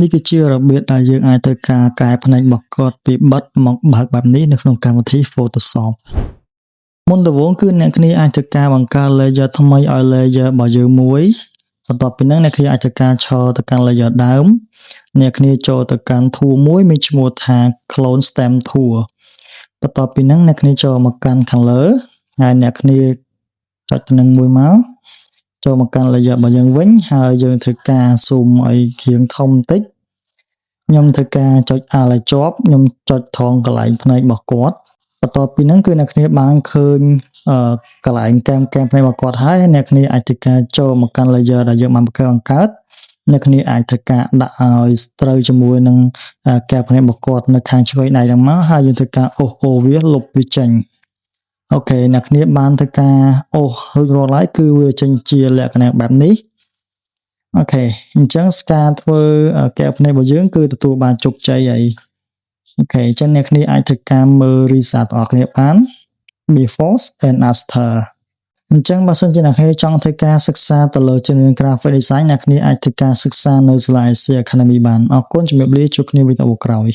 នេះគឺជារបៀបដែលយើងអាចធ្វើការកែផ្នែកបង្កត់ពីបិទមកបើកបែបនេះនៅក្នុងកម្មវិធី Photoshop មុនដំបូងគឺអ្នកគ្នាអាចធ្វើការបង្កើត layer ថ្មីឲ្យ layer របស់យើងមួយបន្ទាប់ពីហ្នឹងអ្នកគ្នាអាចធ្វើការឈរទៅកាន់ layer ដើមអ្នកគ្នាចូលទៅកាន់ tool មួយមានឈ្មោះថា clone stem tool បន្ទាប់ពីហ្នឹងអ្នកគ្នាចូលមកកាន់ខាងលើហើយអ្នកគ្នាចុចទៅនឹងមួយមកចូលមកកាន់ layer របស់យើងវិញហើយយើងធ្វើការ zoom ឲ្យរៀងធំបន្តិចខ្ញុំធ្វើការចុច Alt ឲ្យជាប់ខ្ញុំចុចត្រង់កន្លែងផ្នែករបស់គាត់បន្ទាប់ពីហ្នឹងគឺអ្នកគ្នាបានឃើញកន្លែងកែមផ្នែករបស់គាត់ហើយអ្នកគ្នាអាចធ្វើការចូលមកកាន់ layer ដែលយើងបានបង្កើតអ្នកគ្នាអាចធ្វើការដាក់ឲ្យត្រូវជាមួយនឹងកែមផ្នែករបស់គាត់នៅខាងឆ្វេងដៃហ្នឹងមកហើយយើងធ្វើការអូសវាលុបវាចេញអូខេអ្នកគ្នាបានធ្វើការអូសរួចរាល់ហើយគឺវាចេញជាលក្ខណៈបែបនេះអូខេអញ្ចឹងការធ្វើកែមផ្នែករបស់យើងគឺទទួលបានជោគជ័យហើយអូខេអញ្ចឹងអ្នកគ្នាអាចធ្វើការមើល result របស់គ្នាបាន before and after អញ្ចឹងបើសិនជាអ្នកគ្នាចង់ធ្វើការសិក្សាទៅលើជំនាញ graphic design អ្នកគ្នាអាចធ្វើការសិក្សានៅ Slide Academy បានអរគុណជំរាបលាជួបគ្នាវីដេអូក្រោយ